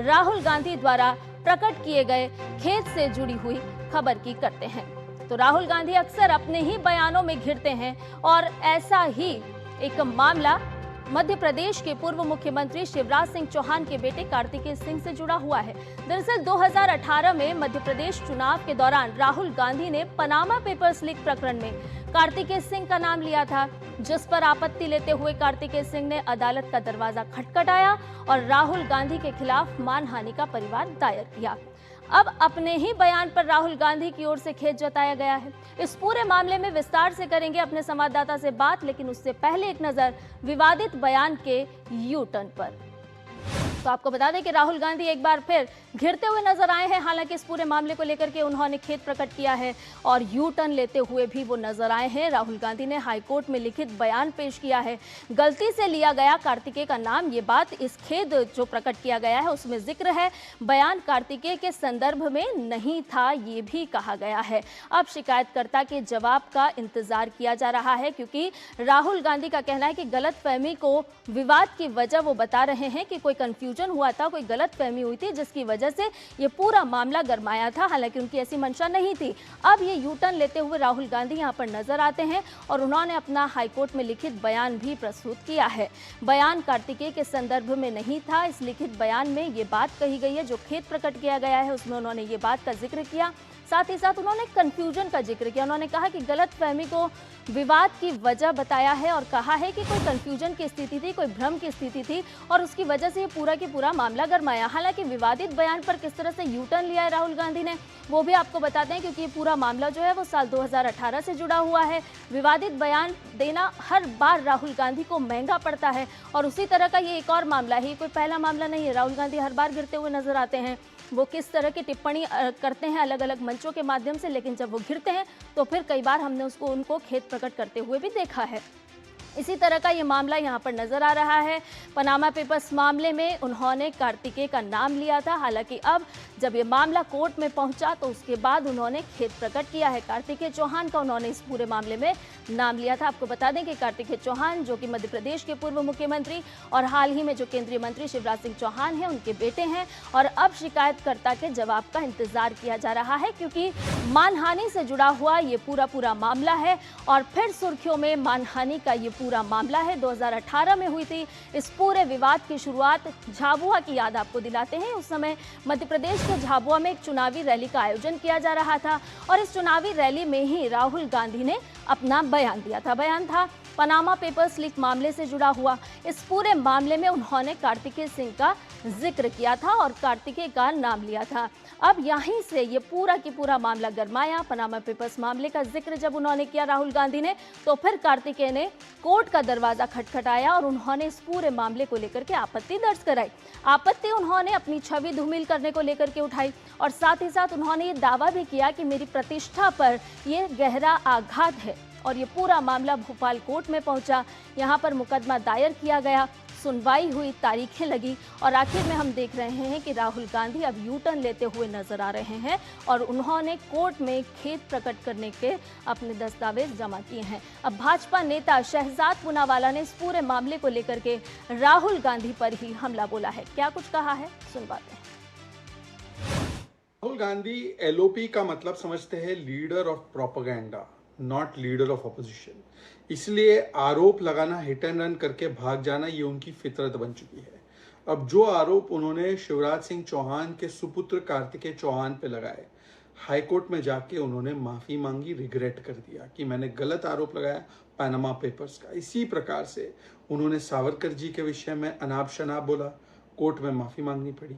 राहुल गांधी द्वारा प्रकट किए गए खेद से जुड़ी हुई खबर की करते हैं। तो राहुल गांधी अक्सर अपने ही बयानों में घिरते हैं और ऐसा ही एक मामला मध्य प्रदेश के पूर्व मुख्यमंत्री शिवराज सिंह चौहान के बेटे कार्तिकेय सिंह से जुड़ा हुआ है। दरअसल 2018 में मध्य प्रदेश चुनाव के दौरान राहुल गांधी ने पनामा पेपर्स लीक प्रकरण में कार्तिकेय सिंह का नाम लिया था, जिस पर आपत्ति लेते हुए कार्तिकेय सिंह ने अदालत का दरवाजा खटखटाया और राहुल गांधी के खिलाफ मानहानि का परिवाद दायर किया। अब अपने ही बयान पर राहुल गांधी की ओर से खेद जताया गया है। इस पूरे मामले में विस्तार से करेंगे अपने संवाददाता से बात, लेकिन उससे पहले एक नजर विवादित बयान के यू टर्न पर। तो आपको बता दें कि राहुल गांधी एक बार फिर घिरते हुए नजर आए हैं। हालांकि इस पूरे मामले को लेकर के उन्होंने खेद प्रकट किया है और यू टर्न लेते हुए भी वो नजर आए हैं। राहुल गांधी ने हाईकोर्ट में लिखित बयान पेश किया है। गलती से लिया गया कार्तिकेय का नाम, ये बात इस खेद जो प्रकट किया गया है उसमें जिक्र है। बयान कार्तिकेय के संदर्भ में नहीं था, ये भी कहा गया है। अब शिकायतकर्ता के जवाब का इंतजार किया जा रहा है, क्योंकि राहुल गांधी का कहना है कि गलतफहमी को विवाद की वजह वो बता रहे हैं कि कोई कंफ्यूजन हुआ था, कोई गलतफहमी हुई थी, जिसकी वजह से ये पूरा मामला गरमाया था। हालांकि उनकी ऐसी मंशा नहीं थी। अब ये यू टर्न लेते हुए राहुल गांधी यहां पर नजर आते हैं और उन्होंने अपना हाईकोर्ट में लिखित बयान भी प्रस्तुत किया है। बयान कार्तिकेय के संदर्भ में नहीं था। इस लिखित बयान में ये बात कही गई है, जो खेद प्रकट किया गया है उसमें उन्होंने ये बात का जिक्र किया। साथ ही साथ उन्होंने कंफ्यूजन का जिक्र किया। उन्होंने कहा कि गलतफहमी को विवाद की वजह बताया है और कहा है कि कोई कंफ्यूजन की स्थिति थी, कोई भ्रम की स्थिति थी और उसकी वजह से ये पूरा की पूरा मामला गरमाया। हालांकि विवादित बयान पर किस तरह से यू टर्न लिया है राहुल गांधी ने, वो भी आपको बताते हैं, क्योंकि ये पूरा मामला जो है वो साल 2018 से जुड़ा हुआ है। विवादित बयान देना हर बार राहुल गांधी को महंगा पड़ता है और उसी तरह का ये एक और मामला है। कोई पहला मामला नहीं है। राहुल गांधी हर बार गिरते हुए नजर आते हैं। वो किस तरह की टिप्पणी करते हैं अलग अलग मंचों के माध्यम से, लेकिन जब वो घिरते हैं तो फिर कई बार हमने उनको खेद प्रकट करते हुए भी देखा है। इसी तरह का ये मामला यहाँ पर नजर आ रहा है। पनामा पेपर्स मामले में उन्होंने कार्तिकेय का नाम लिया था। हालांकि अब जब ये मामला कोर्ट में पहुंचा तो उसके बाद उन्होंने खेद प्रकट किया है। कार्तिकेय चौहान का उन्होंने इस पूरे मामले में नाम लिया था। आपको बता दें कि कार्तिकेय चौहान, जो कि मध्य प्रदेश के पूर्व मुख्यमंत्री और हाल ही में जो केंद्रीय मंत्री शिवराज सिंह चौहान हैं, उनके बेटे हैं। और अब शिकायतकर्ता के जवाब का इंतजार किया जा रहा है, क्योंकि मानहानि से जुड़ा हुआ ये पूरा मामला है और फिर सुर्खियों में मानहानि का ये पूरा मामला है। 2018 में हुई थी इस पूरे विवाद की शुरुआत। झाबुआ की याद आपको दिलाते हैं। उस समय मध्य प्रदेश के झाबुआ में एक चुनावी रैली का आयोजन किया जा रहा था और इस चुनावी रैली में ही राहुल गांधी ने अपना बयान दिया था। बयान था पनामा पेपर्स लीक मामले से जुड़ा हुआ। इस पूरे मामले में उन्होंने कार्तिकेय सिंह का जिक्र किया था और कार्तिकेय का नाम लिया था। अब यहीं से ये पूरा की पूरा मामला गरमाया। पनामा पेपर्स मामले का जिक्र जब उन्होंने किया राहुल गांधी ने, तो फिर कार्तिकेय ने कोर्ट का दरवाजा खटखटाया और उन्होंने इस पूरे मामले को लेकर के आपत्ति दर्ज कराई। आपत्ति उन्होंने अपनी छवि धूमिल करने को लेकर के उठाई और साथ ही साथ उन्होंने ये दावा भी किया कि मेरी प्रतिष्ठा पर ये गहरा आघात है। और ये पूरा मामला भोपाल कोर्ट में पहुंचा। यहाँ पर मुकदमा दायर किया गया, सुनवाई हुई, तारीखें लगी और आखिर में हम देख रहे हैं कि राहुल गांधी अब यू टर्न लेते हुए नजर आ रहे हैं और उन्होंने कोर्ट में खेद प्रकट करने के अपने दस्तावेज जमा किए हैं। अब भाजपा नेता शहजाद पूनावाला ने इस पूरे मामले को लेकर के राहुल गांधी पर ही हमला बोला है। क्या कुछ कहा है, सुनवाते हैं। राहुल गांधी एलओपी का मतलब समझते हैं leader of propaganda, not leader of opposition. इसलिए आरोप लगाना, हिट एंड रन करके भाग जाना, ये उनकी फितरत बन चुकी है। अब जो आरोप उन्होंने शिवराज सिंह चौहान के सुपुत्र कार्तिकेय चौहान पे लगाए, हाईकोर्ट में जाके उन्होंने माफी मांगी, रिग्रेट कर दिया कि मैंने गलत आरोप लगाया पनामा पेपर्स का। इसी प्रकार से उन्होंने सावरकर जी के विषय में अनाप शनाप बोला, कोर्ट में माफी मांगनी पड़ी।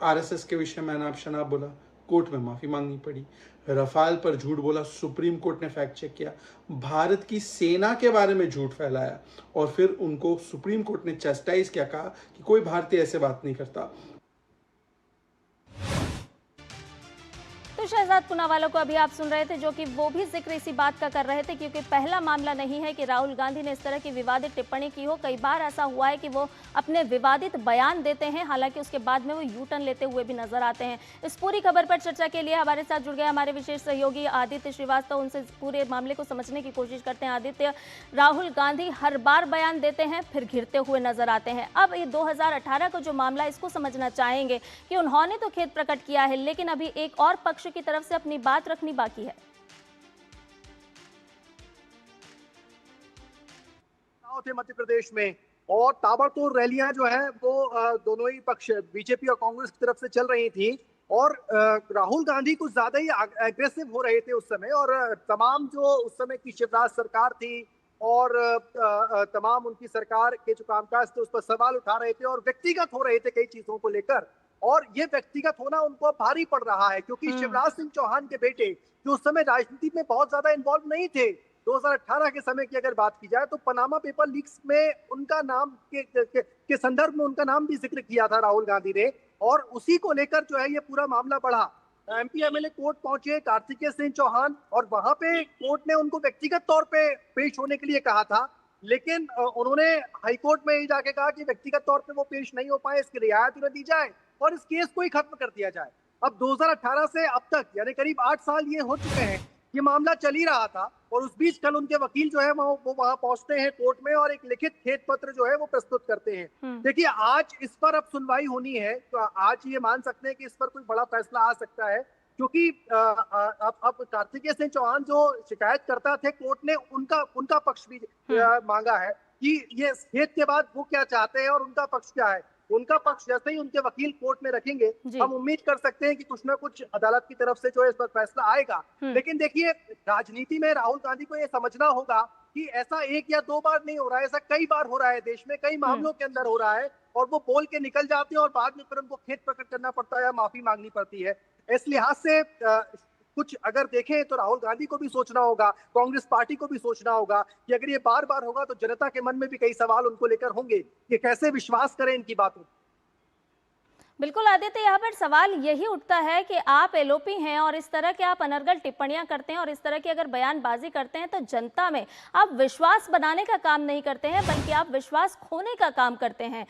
आरएसएस के विषय में अनाप शनाप बोला, कोर्ट में माफी मांगनी पड़ी। रफाल पर झूठ बोला, सुप्रीम कोर्ट ने फैक्ट चेक किया। भारत की सेना के बारे में झूठ फैलाया और फिर उनको सुप्रीम कोर्ट ने चैस्टाइज किया, कहा कि कोई भारतीय ऐसे बात नहीं करता। तो बिट्टू शहजाद पूनावाला को अभी आप सुन रहे थे, जो कि वो भी जिक्र इसी बात का कर रहे थे, क्योंकि पहला मामला नहीं है कि राहुल गांधी ने इस तरह की विवादित टिप्पणी की हो। कई बार ऐसा हुआ है कि वो अपने विवादित बयान देते हैं, हालांकि उसके बाद में वो यू टर्न लेते हुए भी नजर आते हैं। इस पूरी खबर पर चर्चा के लिए हमारे साथ जुड़ गए हमारे विशेष सहयोगी आदित्य श्रीवास्तव। उनसे पूरे मामले को समझने की कोशिश करते हैं। आदित्य, राहुल गांधी हर बार बयान देते हैं फिर घिरते हुए नजर आते हैं। अब ये 2018 का जो मामला, इसको समझना चाहेंगे कि उन्होंने तो खेद प्रकट किया है, लेकिन अभी एक और पक्ष की तरफ से अपनी बात रखनी बाकी है। थे मध्य प्रदेश में और ताबड़तोड़ रैलियां जो है वो दोनों ही पक्ष बीजेपी और कांग्रेस की तरफ से चल रही थी और राहुल गांधी कुछ ज्यादा ही एग्रेसिव हो रहे थे उस समय। और तमाम जो उस समय की शिवराज सरकार थी और तमाम उनकी सरकार के जो कामकाज थे उस पर सवाल उठा रहे थे और व्यक्तिगत हो रहे थे कई चीजों को लेकर। और ये व्यक्तिगत होना उनको भारी पड़ रहा है क्योंकि शिवराज सिंह चौहान के बेटे जो उस समय राजनीति में बहुत ज्यादा इन्वॉल्व नहीं थे, 2018 के समय की अगर बात की जाए तो पनामा पेपर लीक्स में उनका नाम के संदर्भ में उनका नाम भी जिक्र किया था राहुल गांधी ने। और उसी को लेकर जो है ये पूरा मामला बढ़ा। एमपी एमएलए कोर्ट पहुंचे कार्तिकेय सिंह चौहान और वहां पे कोर्ट ने उनको व्यक्तिगत तौर पे पेश होने के लिए कहा था, लेकिन उन्होंने हाईकोर्ट में ही जाके कहा कि व्यक्तिगत तौर पे वो पेश नहीं हो पाए, इसकी रियायत उन्हें दी जाए और इस केस को ही खत्म कर दिया जाए। अब 2018 से अब तक यानी करीब 8 साल ये हो चुके हैं, ये मामला चल ही रहा था और उस बीच कल उनके वकील जो है वो वहां पहुंचते हैं कोर्ट में और एक लिखित खेद पत्र जो है वो प्रस्तुत करते हैं। देखिए आज इस पर अब सुनवाई होनी है तो आज ये मान सकते हैं कि इस पर कोई बड़ा फैसला आ सकता है क्योंकि अब कार्तिकेय सिंह चौहान जो शिकायत करता थे, कोर्ट ने उनका पक्ष भी मांगा है कि ये खेद के बाद वो क्या चाहते हैं और उनका पक्ष क्या है। उनका पक्ष जैसे ही उनके वकील कोर्ट में रखेंगे हम उम्मीद कर सकते हैं कि कुछ ना कुछ अदालत की तरफ से जो है इस पर फैसला आएगा। लेकिन देखिए राजनीति में राहुल गांधी को ये समझना होगा कि ऐसा एक या दो बार नहीं हो रहा है, ऐसा कई बार हो रहा है, देश में कई मामलों के अंदर हो रहा है और वो बोल के निकल जाते हैं और बाद में फिर उनको खेद प्रकट करना पड़ता है या माफी मांगनी पड़ती है। इस लिहाज से कुछ अगर देखें तो राहुल गांधी को भी सोचना होगा, कांग्रेस पार्टी को भी सोचना होगा कि अगर ये बार बार होगा तो जनता के मन में भी कई सवाल उनको लेकर होंगे कि कैसे विश्वास करें इनकी बातों। बिल्कुल आदित्य, यहाँ पर सवाल यही उठता है कि आप एलओपी हैं और इस तरह के आप अनर्गल टिप्पणियां करते हैं और इस तरह की अगर बयानबाजी करते हैं तो जनता में आप विश्वास बनाने का काम नहीं करते हैं बल्कि आप विश्वास खोने का काम करते हैं।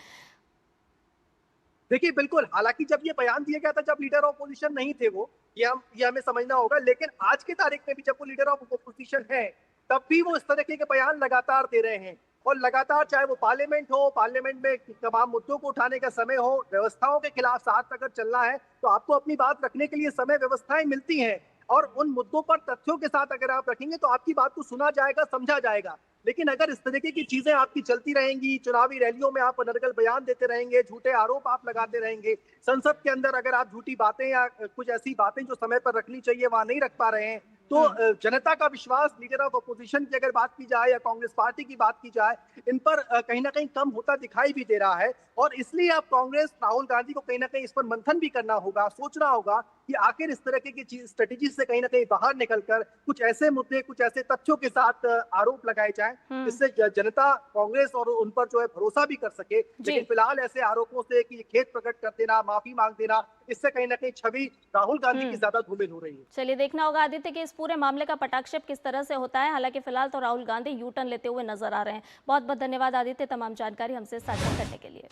देखिए बिल्कुल, हालांकि जब ये बयान दिया गया था जब लीडर ऑफ अपोजिशन नहीं थे वो, ये हमें समझना होगा, लेकिन आज के तारीख में भी जब वो लीडर ऑफ अपोजिशन है तब भी वो इस तरह के बयान लगातार दे रहे हैं और लगातार चाहे वो पार्लियामेंट हो, पार्लियामेंट में तमाम मुद्दों को उठाने का समय हो, व्यवस्थाओं के खिलाफ साथ अगर चलना है तो आपको अपनी बात रखने के लिए समय व्यवस्थाएं मिलती हैं और उन मुद्दों पर तथ्यों के साथ अगर आप रखेंगे तो आपकी बात को सुना जाएगा, समझा जाएगा। लेकिन अगर इस तरीके की चीजें आपकी चलती रहेंगी, चुनावी रैलियों में आप अनर्गल बयान देते रहेंगे, झूठे आरोप आप लगाते रहेंगे, संसद के अंदर अगर आप झूठी बातें या कुछ ऐसी बातें जो समय पर रखनी चाहिए वहां नहीं रख पा रहे हैं तो जनता का विश्वास लीडर ऑफ अपोजिशन की अगर बात की जाए या कांग्रेस पार्टी की बात की जाए इन पर कहीं ना कहीं कम होता दिखाई भी दे रहा है। और इसलिए अब कांग्रेस राहुल गांधी को कहीं ना कहीं इस पर मंथन भी करना होगा, सोचना होगा कि आखिर इस तरह की स्ट्रेटेजी से कहीं ना कहीं बाहर निकलकर कुछ ऐसे मुद्दे, कुछ ऐसे तथ्यों के साथ आरोप लगाए जाए जिससे जनता कांग्रेस और उन पर जो है भरोसा भी कर सके। लेकिन फिलहाल ऐसे आरोपों से कि खेद प्रकट कर देना, माफी मांग देना, इससे कहीं ना कहीं छवि राहुल गांधी की ज्यादा धूमिल हो रही है। चलिए देखना होगा आदित्य कि इस पूरे मामले का पटाक्षेप किस तरह से होता है। हालांकि फिलहाल तो राहुल गांधी यू टर्न लेते हुए नजर आ रहे हैं। बहुत बहुत धन्यवाद आदित्य तमाम जानकारी हमसे साझा करने के लिए।